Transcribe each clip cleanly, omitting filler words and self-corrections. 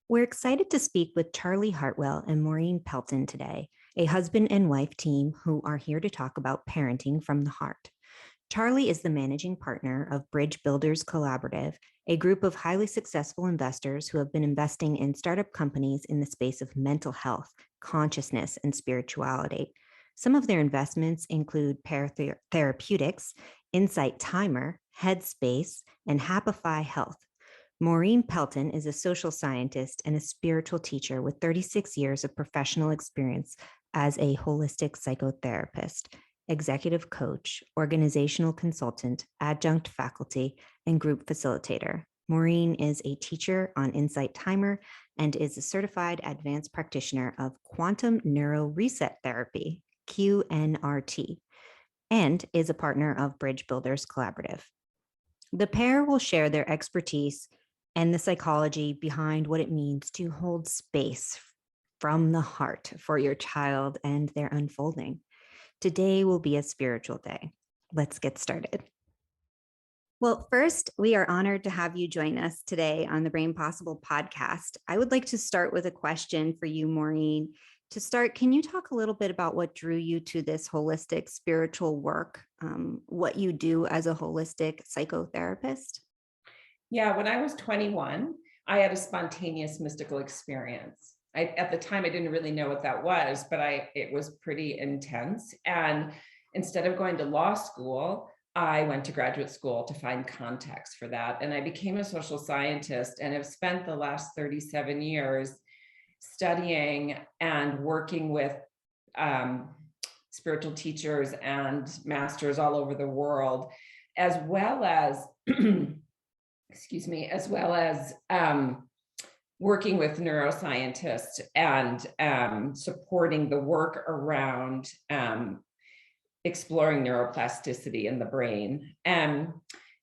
We're excited to speak with Charlie Hartwell and Maureen Pelton today, a husband and wife team who are here to talk about parenting from the heart. Charlie is the managing partner of Bridge Builders Collaborative, a group of highly successful investors who have been investing in startup companies in the space of mental health, consciousness, and spirituality. Some of their investments include Pear Therapeutics, Insight Timer, Headspace, and Happify Health. Maureen Pelton is a social scientist and a spiritual teacher with 36 years of professional experience as a holistic psychotherapist, executive coach, organizational consultant, adjunct faculty, and group facilitator. Maureen is a teacher on Insight Timer and is a certified advanced practitioner of quantum neuro reset therapy, QNRT, and is a partner of Bridge Builders Collaborative. The pair will share their expertise and the psychology behind what it means to hold space from the heart for your child and their unfolding. Today will be a spiritual day. Let's get started. Well, first, we are honored to have you join us today on the Brain Possible podcast. I would like to start with a question for you, Maureen. To start, can you talk a little bit about what drew you to this holistic spiritual work, what you do as a holistic psychotherapist? Yeah, when I was 21, I had a spontaneous mystical experience. At the time, I didn't really know what that was, but it was pretty intense. And instead of going to law school, I went to graduate school to find context for that. And I became a social scientist and have spent the last 37 years studying and working with spiritual teachers and masters all over the world, as well as working with neuroscientists and supporting the work around exploring neuroplasticity in the brain.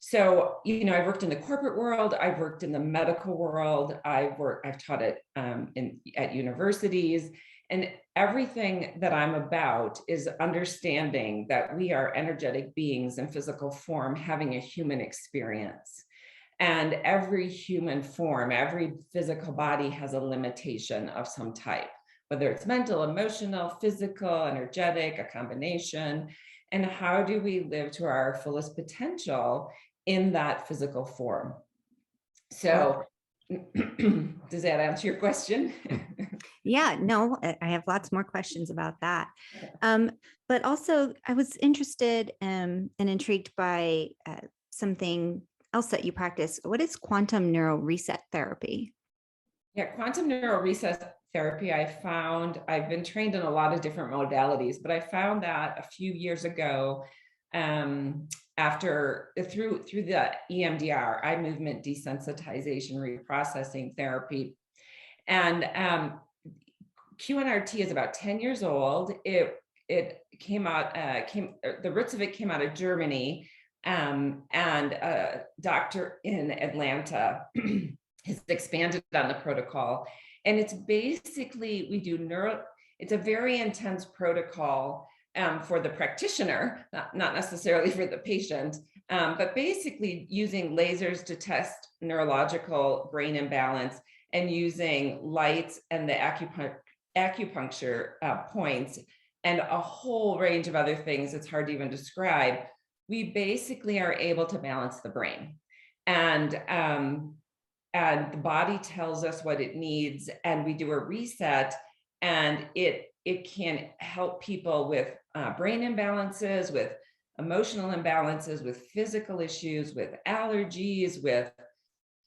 So, I've worked in the corporate world, I've worked in the medical world, I've taught it at universities, and everything that I'm about is understanding that we are energetic beings in physical form having a human experience. And every human form, every physical body has a limitation of some type, whether it's mental, emotional, physical, energetic, a combination. And how do we live to our fullest potential in that physical form? So does that answer your question? Yeah, no, I have lots more questions about that. But also I was interested and intrigued by something else that you practice. What is quantum neuro reset therapy? Yeah, quantum neuro reset therapy, I've been trained in a lot of different modalities, but I found that a few years ago, through the EMDR, eye movement desensitization reprocessing therapy. And QNRT is about 10 years old. It came out, the roots of it came out of Germany, and a doctor in Atlanta has expanded on the protocol. And it's basically, it's a very intense protocol for the practitioner, not necessarily for the patient, but basically using lasers to test neurological brain imbalance and using lights and the acupuncture points and a whole range of other things it's hard to even describe. We basically are able to balance the brain, and the body tells us what it needs, and we do a reset, and it can help people with brain imbalances, with emotional imbalances, with physical issues, with allergies, with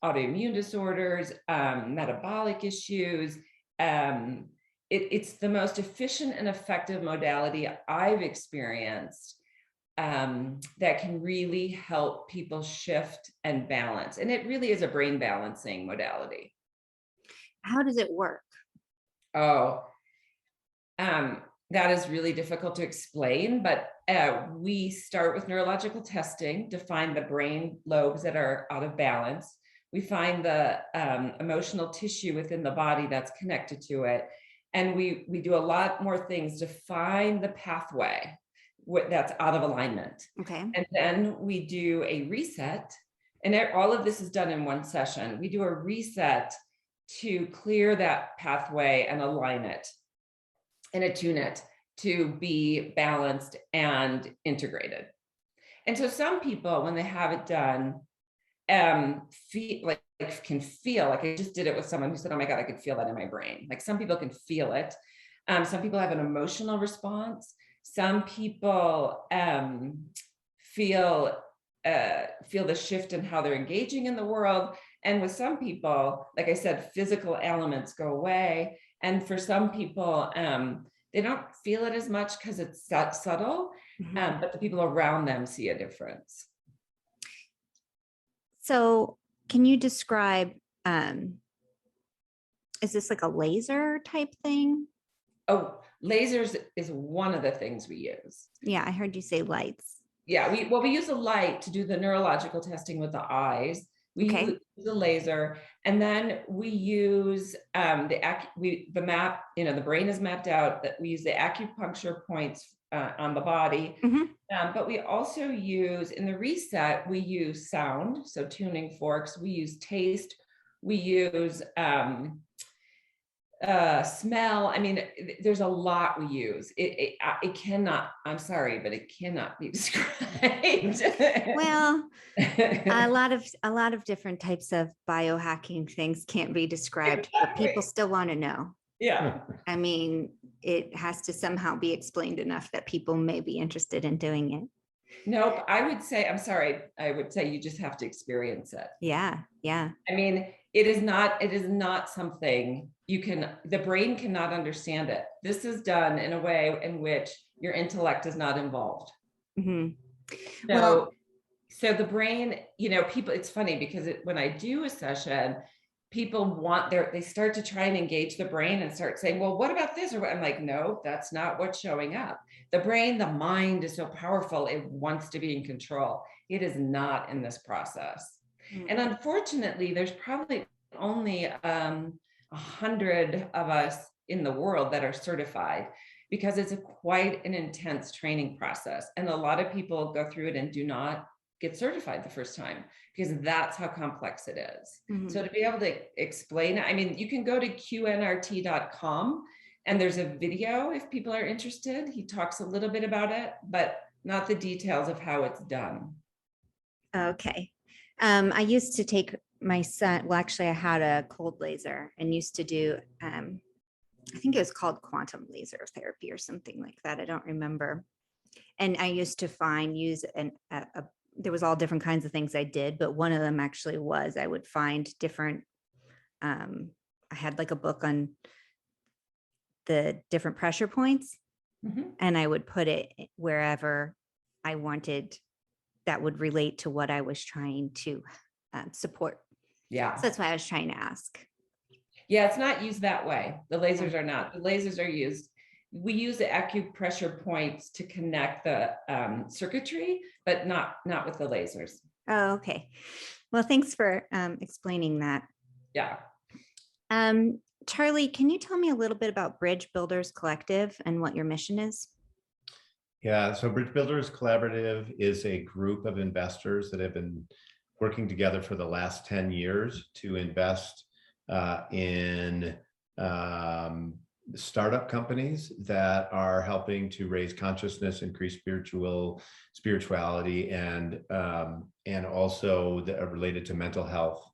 autoimmune disorders, metabolic issues. It's the most efficient and effective modality I've experienced that can really help people shift and balance. And it really is a brain balancing modality. How does it work? That is really difficult to explain, but we start with neurological testing to find the brain lobes that are out of balance. We find the emotional tissue within the body that's connected to it. And we do a lot more things to find the pathway that's out of alignment. Okay. And then we do a reset, and all of this is done in one session. We do a reset to clear that pathway and align it and attune it to be balanced and integrated. And so some people, when they have it done, feel like can feel like, I just did it with someone who said, oh my God, I could feel that in my brain. Like some people can feel it. Some people have an emotional response. Some people feel the shift in how they're engaging in the world. And with some people, like I said, physical elements go away. And for some people, they don't feel it as much because it's subtle, but the people around them see a difference. So can you describe, is this like a laser type thing? Oh, lasers is one of the things we use. Yeah, I heard you say lights. Yeah, we use a light to do the neurological testing with the eyes. We use the laser, and then we use the map. The brain is mapped out. That we use the acupuncture points on the body, but we also use in the reset. We use sound, so tuning forks. We use taste. We use smell. I mean, there's a lot we use. It cannot, I'm sorry, but it cannot be described. Well, a lot of different types of biohacking things can't be described, but people still want to know. Yeah. I mean, it has to somehow be explained enough that people may be interested in doing it. Nope. I'm sorry. I would say you just have to experience it. Yeah. Yeah. I mean, it is not something the brain cannot understand it. This is done in a way in which your intellect is not involved. So the brain, people, it's funny because when I do a session, people they start to try and engage the brain and start saying, well, what about this? Or I'm like, no, that's not what's showing up. The brain, the mind is so powerful. It wants to be in control. It is not in this process. And unfortunately, there's probably only 100 of us in the world that are certified, because it's quite an intense training process. And a lot of people go through it and do not get certified the first time, because that's how complex it is. So to be able to explain it, I mean, you can go to QNRT.com and there's a video if people are interested. He talks a little bit about it, but not the details of how it's done. Okay. I used to take my son, well, actually I had a cold laser and used to do, I think it was called quantum laser therapy or something like that. I don't remember. And I used to there was all different kinds of things I did, but one of them actually was I would find different, I had like a book on the different pressure points, and I would put it wherever I wanted that would relate to what I was trying to support. Yeah. So that's why I was trying to ask. Yeah, it's not used that way. The lasers are not. The lasers are used. We use the acupressure points to connect the circuitry, but not with the lasers. Oh, okay. Well, thanks for explaining that. Yeah. Charlie, can you tell me a little bit about Bridge Builders Collective and what your mission is? Yeah, so Bridge Builders Collaborative is a group of investors that have been working together for the last 10 years to invest in startup companies that are helping to raise consciousness, increase spirituality, and also related to mental health.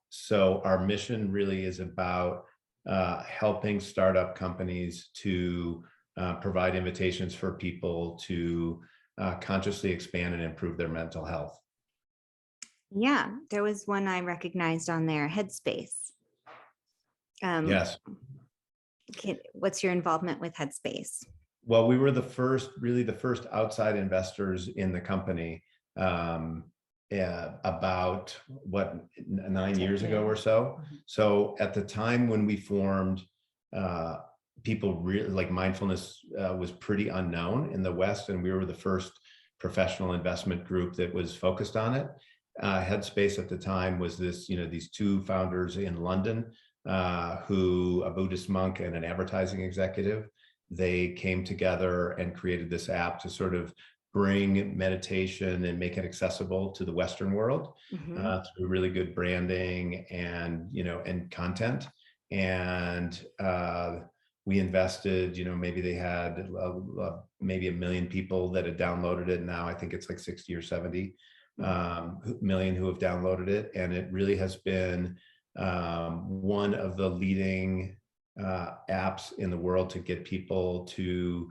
So our mission really is about helping startup companies to provide invitations for people to consciously expand and improve their mental health. Yeah, there was one I recognized on there, Headspace. Yes. What's your involvement with Headspace? Well, we were the first outside investors in the company about 9 years ago or so. So at the time when we formed, people really like mindfulness was pretty unknown in the West, and we were the first professional investment group that was focused on it. Headspace at the time was these two founders in London, a Buddhist monk and an advertising executive. They came together and created this app to sort of bring meditation and make it accessible to the Western world through really good branding and, and content. And we invested, maybe they had maybe 1 million people that had downloaded it. Now I think it's like 60 or 70 million who have downloaded it. And it really has been one of the leading apps in the world to get people to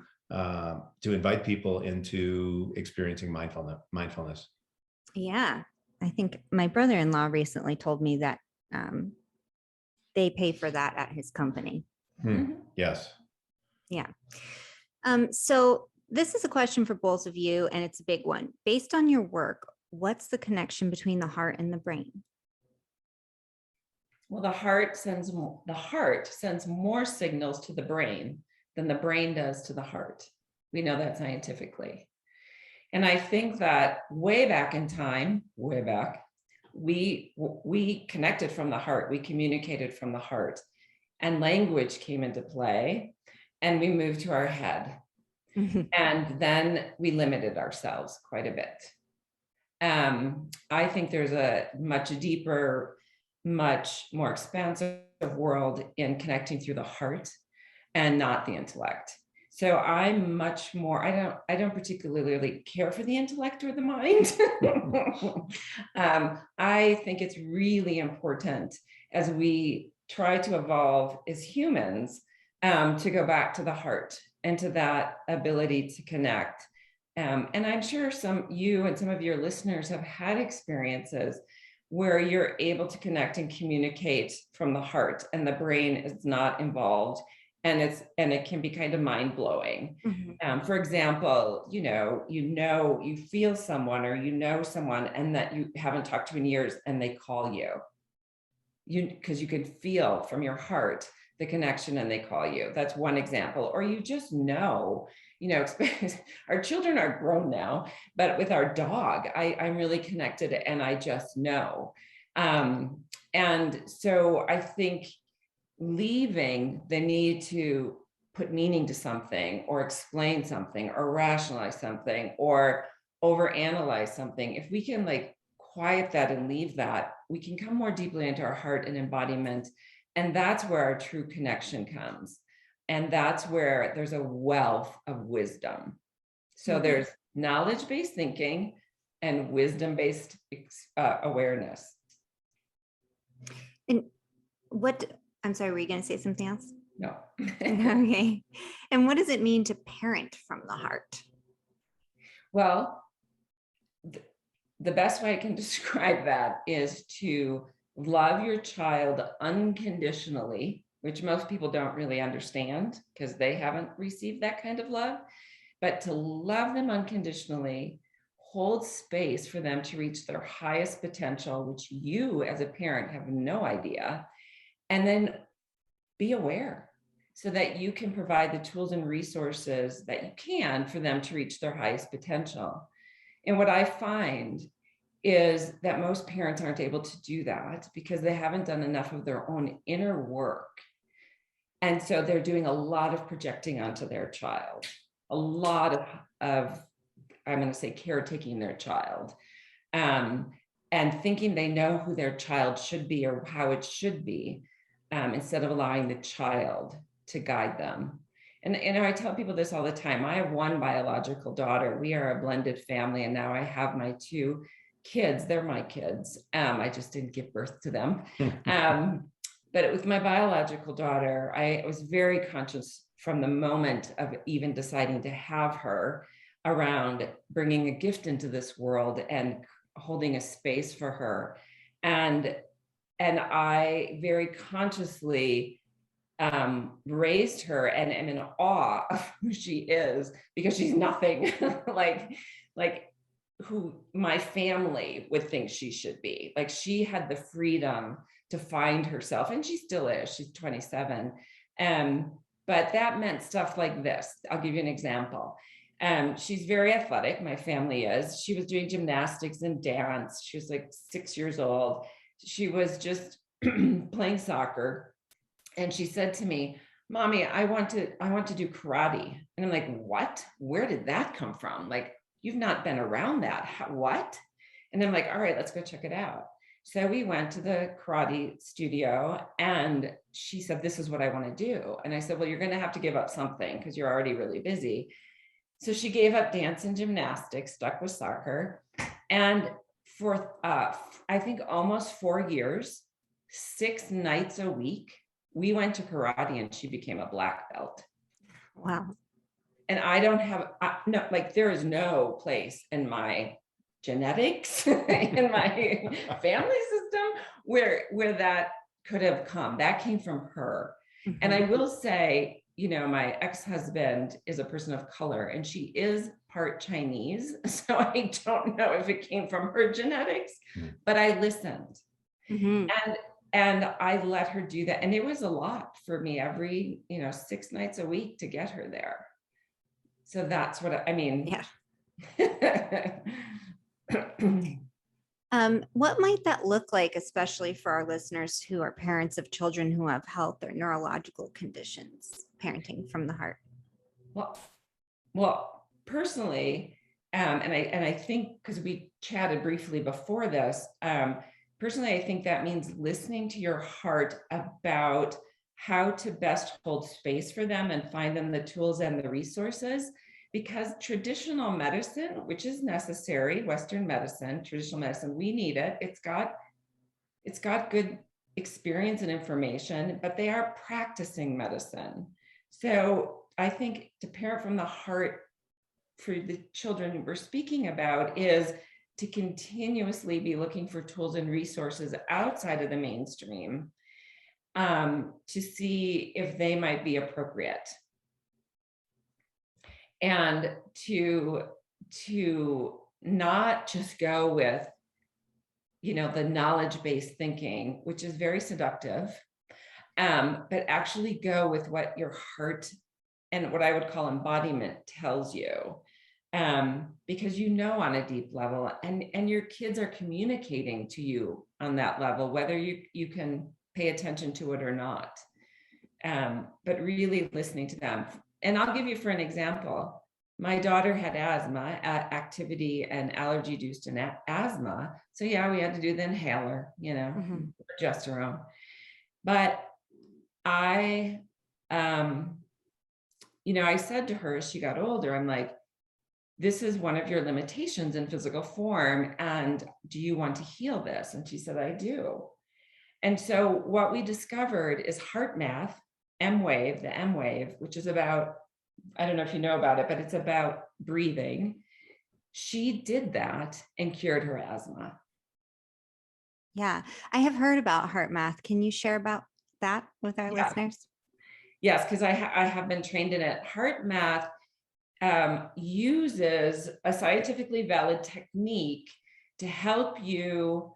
invite people into experiencing mindfulness. Yeah. I think my brother-in-law recently told me that they pay for that at his company. Yes. Yeah. So this is a question for both of you, and it's a big one. Based on your work, what's the connection between the heart and the brain? Well, the heart sends more signals to the brain than the brain does to the heart. We know that scientifically. And I think that way back in time, we connected from the heart, we communicated from the heart, and language came into play, and we moved to our head. And then we limited ourselves quite a bit. I think there's a much deeper, much more expansive world in connecting through the heart and not the intellect. So I'm much more, I don't particularly care for the intellect or the mind. I think it's really important as we try to evolve as humans to go back to the heart and to that ability to connect. And I'm sure you and some of your listeners have had experiences where you're able to connect and communicate from the heart and the brain is not involved. And it can be kind of mind-blowing. For example, you feel someone or someone and that you haven't talked to in years and they call you because you can feel from your heart the connection and they call you. That's one example. Or you just know, our children are grown now, but with our dog, I'm really connected and I just know. And so I think leaving the need to put meaning to something or explain something or rationalize something or overanalyze something, if we can quiet that and leave that, we can come more deeply into our heart and embodiment. And that's where our true connection comes. And that's where there's a wealth of wisdom. So there's knowledge-based thinking and wisdom-based awareness. And I'm sorry, were you going to say something else? No. Okay. And what does it mean to parent from the heart? Well, the best way I can describe that is to love your child unconditionally, which most people don't really understand because they haven't received that kind of love, but to love them unconditionally, hold space for them to reach their highest potential, which you as a parent have no idea, and then be aware so that you can provide the tools and resources that you can for them to reach their highest potential. And what I find is that most parents aren't able to do that because they haven't done enough of their own inner work. And so they're doing a lot of projecting onto their child, a lot of I'm going to say caretaking their child, and thinking they know who their child should be or how it should be, instead of allowing the child to guide them. And I tell people this all the time. I have one biological daughter. We are a blended family. And now I have my 2 kids. They're my kids. I just didn't give birth to them. But with my biological daughter, I was very conscious from the moment of even deciding to have her around bringing a gift into this world and holding a space for her. And I very consciously raised her and am in awe of who she is because she's nothing like who my family would think she should be. Like she had the freedom to find herself, and she still is. She's 27. But that meant stuff like this. I'll give you an example. She's very athletic. My family is. She was doing gymnastics and dance. She was like 6 years old. She was just playing soccer. And she said to me, "Mommy, I want to do karate." And I'm like, "What? Where did that come from?" Like, you've not been around that. What? And I'm like, all right, let's go check it out. So we went to the karate studio and she said, this is what I want to do. And I said, well, you're going to have to give up something because you're already really busy. So she gave up dance and gymnastics, stuck with soccer. And for, I think almost 4 years, 6 nights a week, we went to karate and she became a black belt. Wow. And I don't have, no, like there is no place in my genetics, in my family system where that could have come. That came from her. Mm-hmm. And I will say, you know, my ex-husband is a person of color and she is part Chinese. So I don't know if it came from her genetics, but I listened. Mm-hmm. And I let her do that. And it was a lot for me every, 6 nights a week to get her there. So that's what I mean. Yeah. What might that look like, especially for our listeners who are parents of children who have health or neurological conditions, parenting from the heart? Well, personally, and I think because we chatted briefly before this, personally, I think that means listening to your heart about how to best hold space for them and find them the tools and the resources. Because traditional medicine, which is necessary, Western medicine, traditional medicine, we need it. It's got good experience and information, but they are practicing medicine. So I think to parent from the heart for the children we're speaking about is to continuously be looking for tools and resources outside of the mainstream to see if they might be appropriate. And to not just go with, the knowledge-based thinking, which is very seductive, but actually go with what your heart and what I would call embodiment tells you. Because on a deep level and your kids are communicating to you on that level, whether you can pay attention to it or not, but really listening to them. And I'll give you for an example. My daughter had asthma, activity and allergy-induced asthma. So yeah, we had to do the inhaler, progesterone. But I said to her as she got older, I'm like, this is one of your limitations in physical form. And do you want to heal this? And she said, I do. And so what we discovered is heart math, the M wave, which is about, I don't know if you know about it, but it's about breathing. She did that and cured her asthma. Yeah, I have heard about heart math. Can you share about that with our listeners? Yes, because I have been trained in it. Heart math uses a scientifically valid technique to help you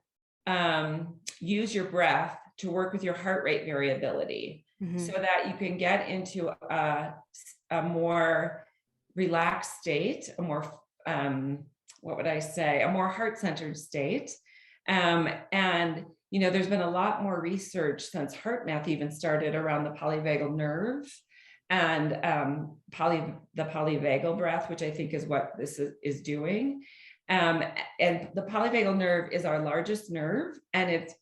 use your breath to work with your heart rate variability, so that you can get into a more relaxed state, a more, a more heart-centered state. And, there's been a lot more research since heart math even started around the polyvagal nerve and the polyvagal breath, which I think is what this is doing. And the polyvagal nerve is our largest nerve, and it's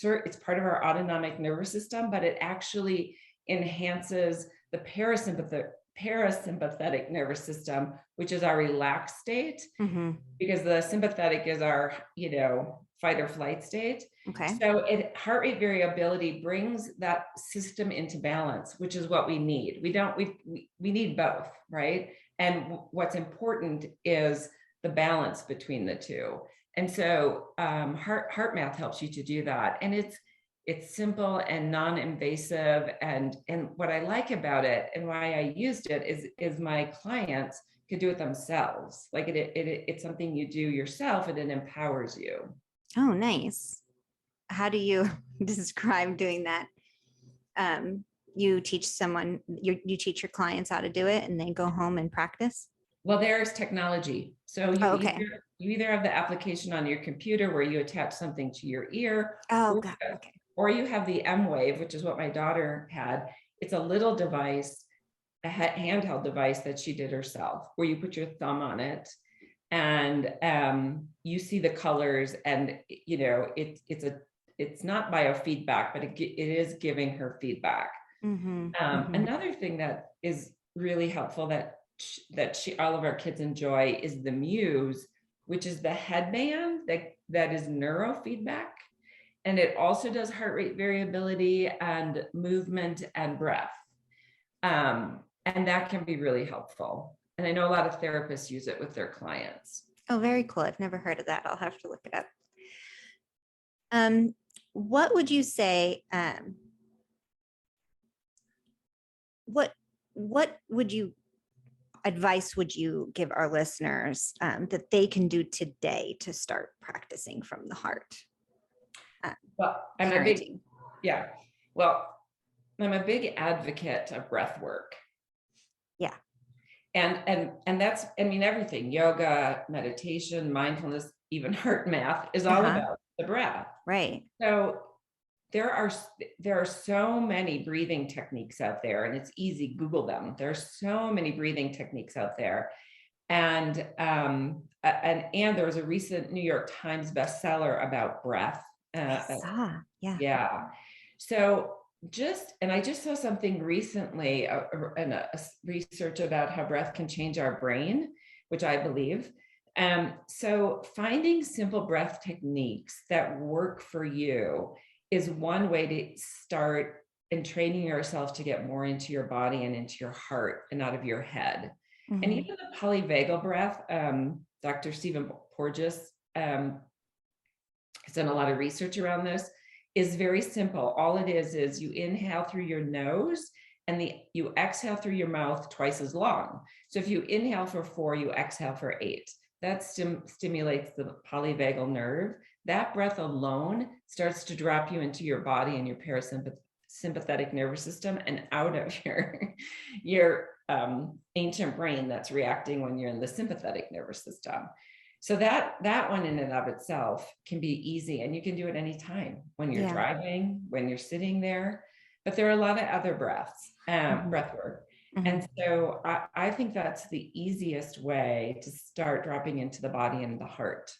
part of our autonomic nervous system, but it actually enhances the parasympathetic nervous system, which is our relaxed state, because the sympathetic is our, fight or flight state. Okay. So heart rate variability brings that system into balance, which is what we need. We need both, right? And what's important is the balance between the two. And so heart math helps you to do that. And it's simple and non-invasive. And what I like about it and why I used it is my clients could do it themselves. Like it's something you do yourself and it empowers you. Oh, nice. How do you describe doing that? You teach you teach your clients how to do it and then go home and practice? Well, there's technology. So you either have the application on your computer where you attach something to your ear, or you have the M wave, which is what my daughter had. It's a little device, a handheld device that she did herself, where you put your thumb on it and you see the colors, and you know it's not biofeedback, but it is giving her feedback. Another thing that is really helpful that all of our kids enjoy is the Muse, which is the headband that is neurofeedback, and it also does heart rate variability and movement and breath, and that can be really helpful. And I know a lot of therapists use it with their clients. Oh, very cool. I've never heard of that. I'll have to look it up. What would you say? What advice would you give our listeners that they can do today to start practicing from the heart? Well, I'm a big advocate of breath work. Yeah. And that's, I mean, everything, yoga, meditation, mindfulness, even heart math is all about the breath. Right. So there are so many breathing techniques out there, and it's easy, Google them. There's so many breathing techniques out there. And there was a recent New York Times bestseller about breath. Yeah. So I just saw something recently in a research about how breath can change our brain, which I believe. So finding simple breath techniques that work for you is one way to start in training yourself to get more into your body and into your heart and out of your head. And even the Polyvagal Breath, Dr. Stephen Porges has done a lot of research around this, is very simple. All it is you inhale through your nose and you exhale through your mouth twice as long. So if you inhale for 4, you exhale for 8. That stimulates the polyvagal nerve. That breath alone starts to drop you into your body and your parasympathetic nervous system and out of your ancient brain that's reacting when you're in the sympathetic nervous system. So that one in and of itself can be easy, and you can do it anytime, when you're driving, when you're sitting there. But there are a lot of other breaths, breath work. And so I think that's the easiest way to start dropping into the body and the heart.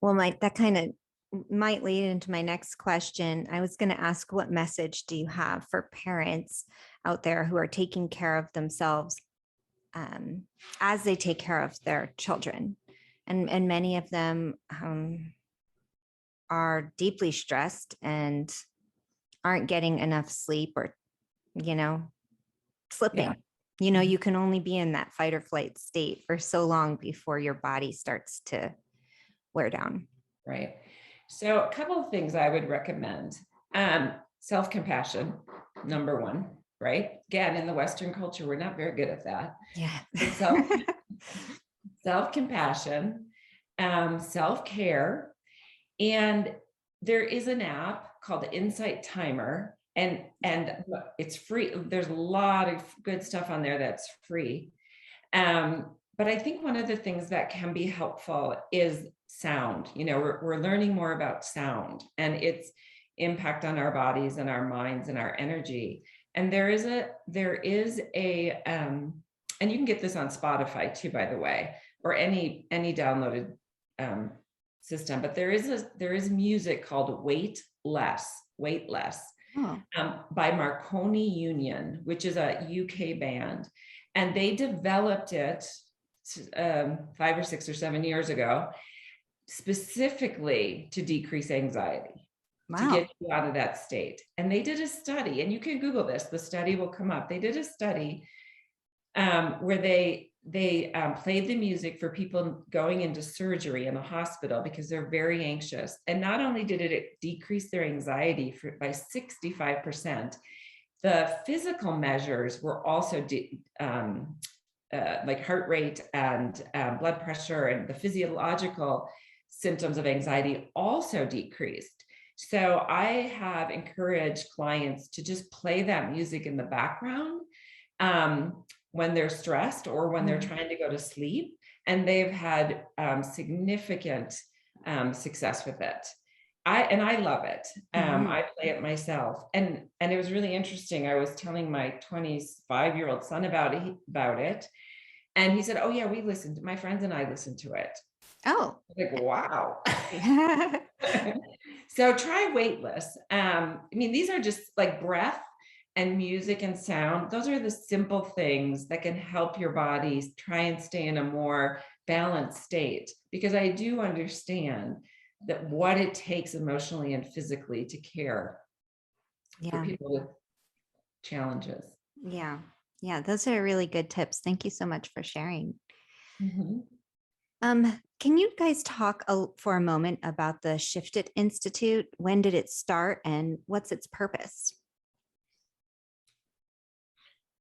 Well, that kind of might lead into my next question. I was going to ask, what message do you have for parents out there who are taking care of themselves as they take care of their children? And many of them are deeply stressed and aren't getting enough sleep, or, slipping. You can only be in that fight or flight state for so long before your body starts to wear down. Right. So a couple of things I would recommend. Self-compassion, number one, right? Again, in the Western culture, we're not very good at that. Yeah. Self-compassion, self-care. And there is an app called the Insight Timer, and it's free. There's a lot of good stuff on there that's free. But I think one of the things that can be helpful is sound. We're learning more about sound and its impact on our bodies and our minds and our energy. And there is a and you can get this on Spotify too, by the way, or any downloaded system. But there is music called Weight Less. By Marconi Union, which is a UK band, and they developed it 5 or 6 or 7 years ago, specifically to decrease anxiety, to get you out of that state. And they did a study, and you can Google this, the study will come up. They did a study where they played the music for people going into surgery in a hospital because they're very anxious. And not only did it decrease their anxiety by 65%, the physical measures were also like heart rate and blood pressure, and the physiological symptoms of anxiety also decreased. So I have encouraged clients to just play that music in the background when they're stressed or when they're trying to go to sleep, and they've had significant success with it. I love it. I play it myself, and it was really interesting. I was telling my 25-year-old son about it, And he said, oh yeah, my friends and I listened to it. Oh. Like, wow. So try weightless. I mean, these are just like breath and music and sound. Those are the simple things that can help your body try and stay in a more balanced state, because I do understand that what it takes emotionally and physically to care for people with challenges. Yeah. Yeah. Those are really good tips. Thank you so much for sharing. Mm-hmm. Can you guys talk for a moment about the Shifted Institute? When did it start and what's its purpose?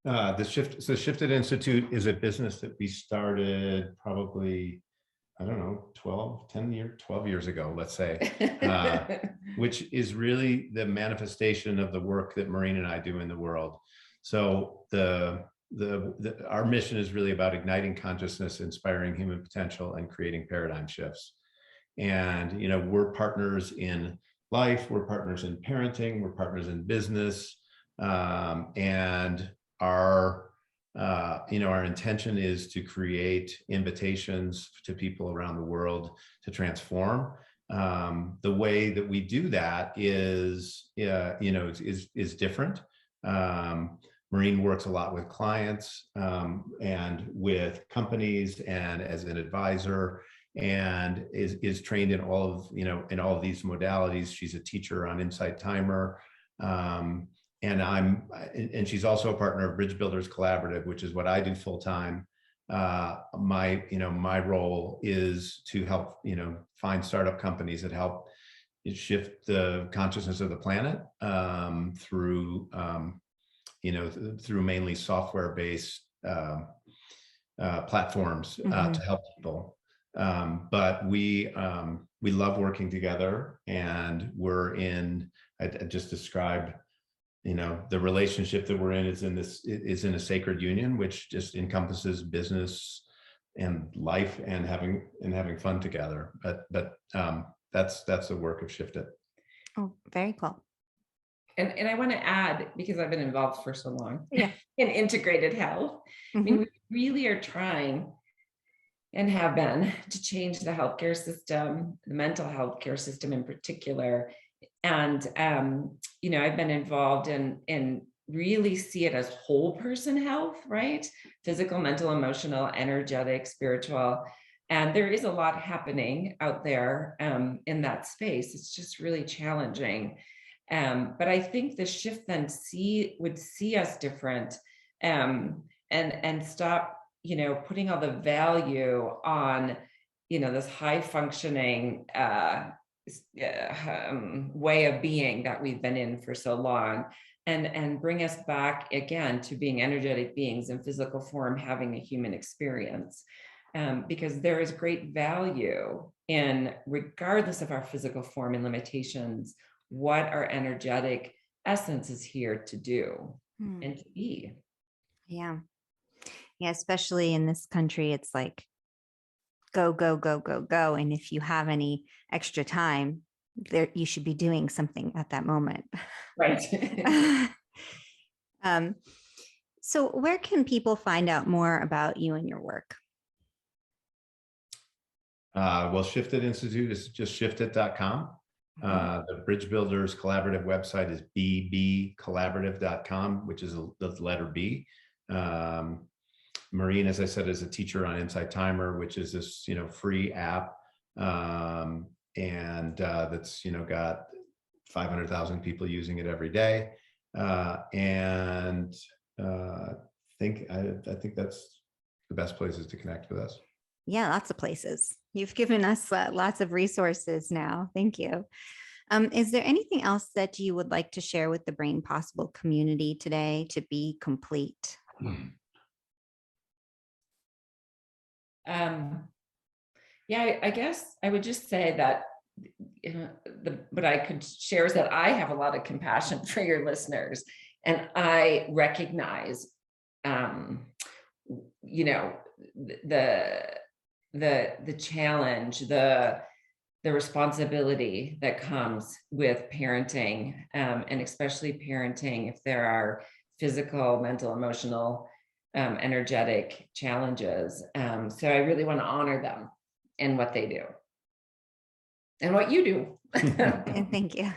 The Shifted Institute is a business that we started probably, I don't know, 12 years ago, let's say, which is really the manifestation of the work that Maureen and I do in the world. So our mission is really about igniting consciousness, inspiring human potential, and creating paradigm shifts. And, you know, we're partners in life, we're partners in parenting, we're partners in business, and our intention is to create invitations to people around the world to transform. The way that we do that is different. Maureen works a lot with clients and with companies and as an advisor, and is trained in all of these modalities. She's a teacher on Insight Timer. And she's also a partner of Bridge Builders Collaborative, which is what I do full time. My role is to help, find startup companies that help shift the consciousness of the planet through mainly software-based platforms to help people. But we love working together, and I just described, the relationship that we're in is in a sacred union, which just encompasses business and life and having fun together. But that's the work of Shifted. Oh, very cool. And I want to add, because I've been involved for so long in integrated health, I mean, we really are trying and have been to change the healthcare system, the mental health care system in particular. And, I've been involved in really see it as whole person health, right? Physical, mental, emotional, energetic, spiritual. And there is a lot happening out there in that space. It's just really challenging. But I think the shift then would see us different and stop, putting all the value on, this high functioning way of being that we've been in for so long, and bring us back again to being energetic beings in physical form, having a human experience. Because there is great value in, regardless of our physical form and limitations, what our energetic essence is here to do and to be. Yeah, especially in this country, it's like go, go, go, go, go. And if you have any extra time there, you should be doing something at that moment. Right. So where can people find out more about you and your work? Well, Shifted Institute is just shifted.com. The Bridge Builders Collaborative website is bbcollaborative.com, which is the letter B. Maureen, as I said, is a teacher on Insight Timer, which is this, free app, and that's, got 500,000 people using it every day. And I think that's the best places to connect with us. Yeah, lots of places. You've given us lots of resources now. Thank you. Is there anything else that you would like to share with the Brain Possible community today to be complete? I guess I would just say that what I could share is that I have a lot of compassion for your listeners, and I recognize, the challenge, the responsibility that comes with parenting, and especially parenting if there are physical, mental, emotional energetic challenges. So I really want to honor them and what they do and what you do. Thank you.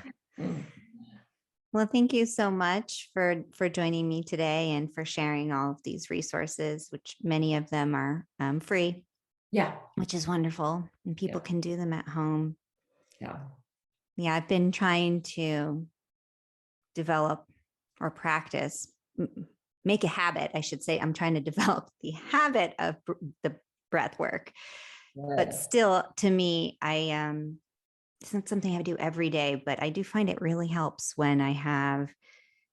Well, thank you so much for joining me today and for sharing all of these resources, which many of them are free. Yeah. Which is wonderful. And people can do them at home. Yeah. Yeah, I've been trying to develop or practice, make a habit, I should say. I'm trying to develop the habit of the breath work. Good. But still, to me, it's not something I do every day, but I do find it really helps when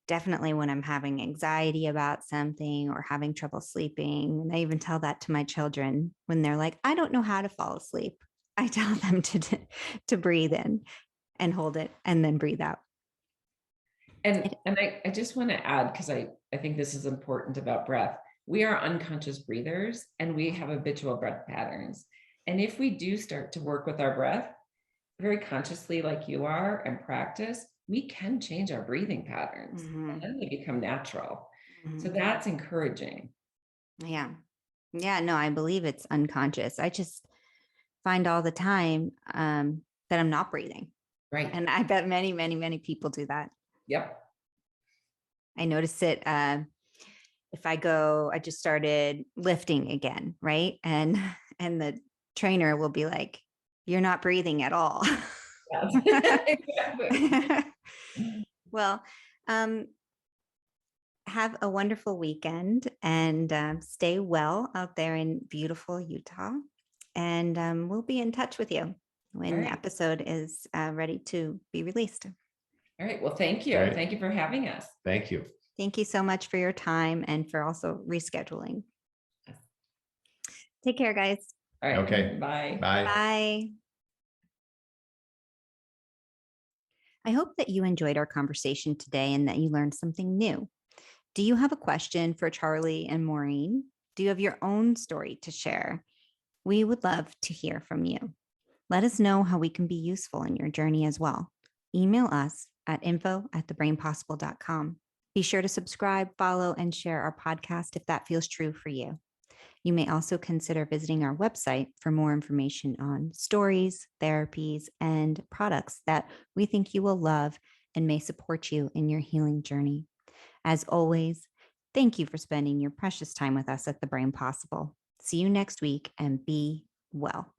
definitely when I'm having anxiety about something or having trouble sleeping. And I even tell that to my children when they're like, I don't know how to fall asleep. I tell them to breathe in and hold it and then breathe out. And I just want to add, because I think this is important about breath. We are unconscious breathers and we have habitual breath patterns. And if we do start to work with our breath very consciously, like you are, and practice, we can change our breathing patterns and then they become natural. So that's encouraging. Yeah. Yeah. No, I believe it's unconscious. I just find all the time that I'm not breathing. Right. And I bet many, many, many people do that. Yep. I notice it if I just started lifting again, right? And the trainer will be like, you're not breathing at all. Exactly. Well, have a wonderful weekend and stay well out there in beautiful Utah. And we'll be in touch with you when the episode is ready to be released. All right. Well, thank you. Thank you for having us. Thank you. Thank you so much for your time and for also rescheduling. Take care, guys. All right. Okay. Bye. Bye. Bye. I hope that you enjoyed our conversation today and that you learned something new. Do you have a question for Charlie and Maureen? Do you have your own story to share? We would love to hear from you. Let us know how we can be useful in your journey as well. Email us at info@thebrainpossible.com. Be sure to subscribe, follow, and share our podcast if that feels true for you. You may also consider visiting our website for more information on stories, therapies, and products that we think you will love and may support you in your healing journey. As always, thank you for spending your precious time with us at The Brain Possible. See you next week and be well.